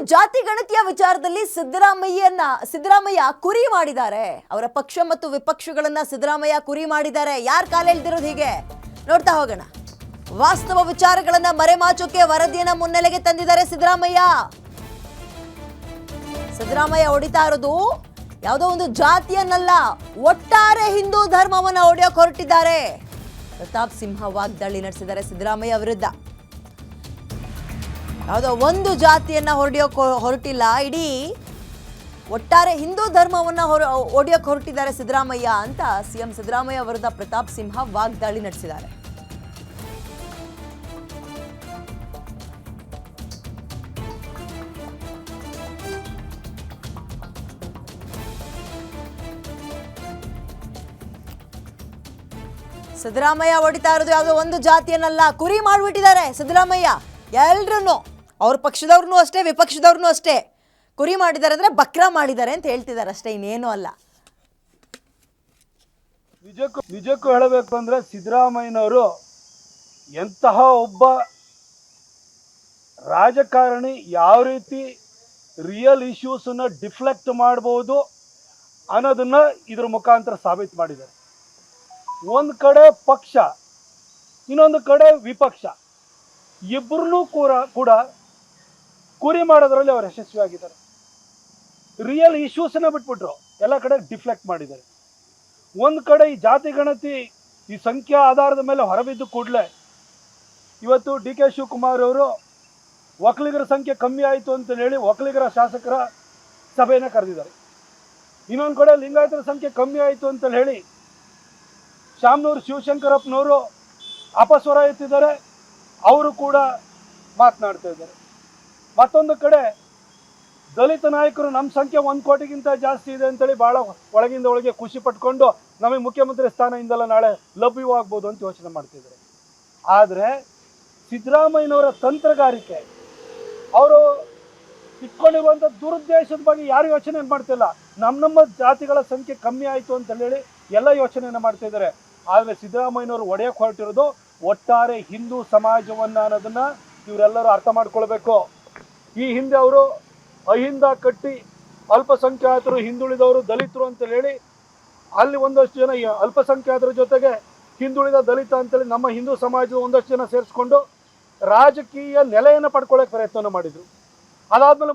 ಜಾತಿ ಗಣತಿಯ ವಿಚಾರದಲ್ಲಿ ಸಿದ್ದರಾಮಯ್ಯ ಕುರಿ ಮಾಡಿದ್ದಾರೆ. ಅವರ ಪಕ್ಷ ಮತ್ತು ವಿಪಕ್ಷಗಳನ್ನ ಸಿದ್ದರಾಮಯ್ಯ ಕುರಿ ಮಾಡಿದ್ದಾರೆ. ಯಾರು ಕಾಲೆಳೆದಿರೋದು ಹೀಗೆ ನೋಡ್ತಾ ಹೋಗೋಣ. ವಾಸ್ತವ ವಿಚಾರಗಳನ್ನ ಮರೆಮಾಚೋಕೆ ವರದಿಯನ್ನ ಮುನ್ನೆಲೆಗೆ ತಂದಿದ್ದಾರೆ ಸಿದ್ದರಾಮಯ್ಯ. ಹೊಡಿತಾ ಇರೋದು ಯಾವುದೋ ಒಂದು ಜಾತಿಯನ್ನಲ್ಲ, ಒಟ್ಟಾರೆ ಹಿಂದೂ ಧರ್ಮವನ್ನ ಹೊಡೆಯೋಕೆ ಹೊರಟಿದ್ದಾರೆ. ಪ್ರತಾಪ್ ಸಿಂಹ ವಾಗ್ದಾಳಿ ನಡೆಸಿದ್ದಾರೆ ಸಿದ್ದರಾಮಯ್ಯ ವಿರುದ್ಧ. ಯಾವುದೋ ಒಂದು ಜಾತಿಯನ್ನ ಹೊರಟಿಲ್ಲ, ಇಡೀ ಒಟ್ಟಾರೆ ಹಿಂದೂ ಧರ್ಮವನ್ನ ಹೊಡೆಯೋಕೆ ಹೊರಟಿದ್ದಾರೆ ಸಿದ್ದರಾಮಯ್ಯ ಅಂತ ಸಿಎಂ ಸಿದ್ದರಾಮಯ್ಯ ವಿರುದ್ಧ ಪ್ರತಾಪ್ ಸಿಂಹ ವಾಗ್ದಾಳಿ ನಡೆಸಿದ್ದಾರೆ. ಸಿದ್ದರಾಮಯ್ಯ ಹೊಡಿತಾ ಇರೋದು ಯಾವುದೋ ಒಂದು ಜಾತಿಯನ್ನಲ್ಲ, ಕುರಿ ಮಾಡಿಬಿಟ್ಟಿದ್ದಾರೆ ಸಿದ್ದರಾಮಯ್ಯ. ಎಲ್ರೂ ಅವ್ರ ಪಕ್ಷದವ್ರನ್ನೂ ಅಷ್ಟೇ, ವಿಪಕ್ಷದವ್ರನ್ನೂ ಅಷ್ಟೇ ಕುರಿ ಮಾಡಿದ್ದಾರೆ ಅಂದ್ರೆ ಬಕ್ರಾ ಮಾಡಿದ್ದಾರೆ ಅಂತ ಹೇಳ್ತಿದ್ದಾರೆ ಅಷ್ಟೇ, ಇನ್ನೇನು ಅಲ್ಲ. ನಿಜಕ್ಕೂ ಹೇಳಬೇಕು ಅಂದ್ರೆ ಸಿದ್ದರಾಮಯ್ಯನವರು ಎಂತಹ ಒಬ್ಬ ರಾಜಕಾರಣಿ, ಯಾವ ರೀತಿ ರಿಯಲ್ ಇಶ್ಯೂಸನ್ನ ಡಿಫ್ಲೆಕ್ಟ್ ಮಾಡಬಹುದು ಅನ್ನೋದನ್ನ ಇದ್ರ ಮುಖಾಂತರ ಸಾಬೀತು ಮಾಡಿದ್ದಾರೆ. ಒಂದು ಕಡೆ ಪಕ್ಷ, ಇನ್ನೊಂದು ಕಡೆ ವಿಪಕ್ಷ, ಇಬ್ಬರನ್ನೂ ಕೂಡ ಕುರಿ ಮಾಡೋದ್ರಲ್ಲಿ ಅವರು ಯಶಸ್ವಿಯಾಗಿದ್ದಾರೆ. ರಿಯಲ್ ಇಶ್ಯೂಸನ್ನ ಬಿಟ್ಬಿಟ್ರು, ಎಲ್ಲ ಕಡೆ ಡಿಫ್ಲೆಕ್ಟ್ ಮಾಡಿದ್ದಾರೆ. ಒಂದು ಕಡೆ ಈ ಜಾತಿ ಗಣತಿ, ಈ ಸಂಖ್ಯಾ ಆಧಾರದ ಮೇಲೆ ಹೊರಬಿದ್ದು ಕೂಡಲೇ ಇವತ್ತು ಡಿ ಕೆ ಶಿವಕುಮಾರ್ ಅವರು ಒಕ್ಕಲಿಗರ ಸಂಖ್ಯೆ ಕಮ್ಮಿ ಆಯಿತು ಅಂತ ಹೇಳಿ ಒಕ್ಕಲಿಗರ ಶಾಸಕರ ಸಭೆಯನ್ನು ಕರೆದಿದ್ದಾರೆ. ಇನ್ನೊಂದು ಕಡೆ ಲಿಂಗಾಯತರ ಸಂಖ್ಯೆ ಕಮ್ಮಿ ಆಯಿತು ಅಂತ ಹೇಳಿ ಶಾಮನೂರು ಶಿವಶಂಕರಪ್ಪನವರು ಅಪಸ್ವರ ಎತ್ತಿದ್ದಾರೆ, ಅವರು ಕೂಡ ಮಾತನಾಡ್ತಾ ಇದ್ದಾರೆ. ಮತ್ತೊಂದು ಕಡೆ ದಲಿತ ನಾಯಕರು ನಮ್ಮ ಸಂಖ್ಯೆ 1 ಕೋಟಿಗಿಂತ ಜಾಸ್ತಿ ಇದೆ ಅಂತೇಳಿ ಭಾಳ ಒಳಗಿಂದ ಒಳಗೆ ಖುಷಿ ಪಟ್ಕೊಂಡು ನಮಗೆ ಮುಖ್ಯಮಂತ್ರಿ ಸ್ಥಾನದಿಂದಲ್ಲ ನಾಳೆ ಲಭ್ಯವಾಗ್ಬೋದು ಅಂತ ಯೋಚನೆ ಮಾಡ್ತಿದ್ದಾರೆ. ಆದರೆ ಸಿದ್ದರಾಮಯ್ಯನವರ ತಂತ್ರಗಾರಿಕೆ, ಅವರು ಇಟ್ಕೊಂಡಿರುವಂಥ ದುರುದ್ದೇಶದ ಬಗ್ಗೆ ಯಾರು ಯೋಚನೆ ಮಾಡ್ತಿಲ್ಲ. ನಮ್ಮ ಜಾತಿಗಳ ಸಂಖ್ಯೆ ಕಮ್ಮಿ ಆಯಿತು ಅಂತ ಹೇಳಿ ಎಲ್ಲ ಯೋಚನೆಯನ್ನು ಮಾಡ್ತಾ ಇದ್ದಾರೆ. ಆದರೆ ಸಿದ್ದರಾಮಯ್ಯನವರು ಒಡೆಯಕ್ಕೆ ಹೊರಟಿರೋದು ಒಟ್ಟಾರೆ ಹಿಂದೂ ಸಮಾಜವನ್ನು ಅನ್ನೋದನ್ನು ಇವರೆಲ್ಲರೂ ಅರ್ಥ ಮಾಡ್ಕೊಳ್ಬೇಕು. ಈ ಹಿಂದೆ ಅವರು ಅಹಿಂದ ಕಟ್ಟಿ ಅಲ್ಪಸಂಖ್ಯಾತರು, ಹಿಂದುಳಿದವರು, ದಲಿತರು ಅಂತ ಹೇಳಿ ಅಲ್ಲಿ ಒಂದಷ್ಟು ಜನ ಅಲ್ಪಸಂಖ್ಯಾತರ ಜೊತೆಗೆ ಹಿಂದುಳಿದ ದಲಿತ ಅಂತೇಳಿ ನಮ್ಮ ಹಿಂದೂ ಸಮಾಜದ ಒಂದಷ್ಟು ಜನ ಸೇರಿಸ್ಕೊಂಡು ರಾಜಕೀಯ ನೆಲೆಯನ್ನು ಪಡ್ಕೊಳ್ಳೋಕೆ ಪ್ರಯತ್ನ ಮಾಡಿದರು. ಅದಾದಮೇಲೆ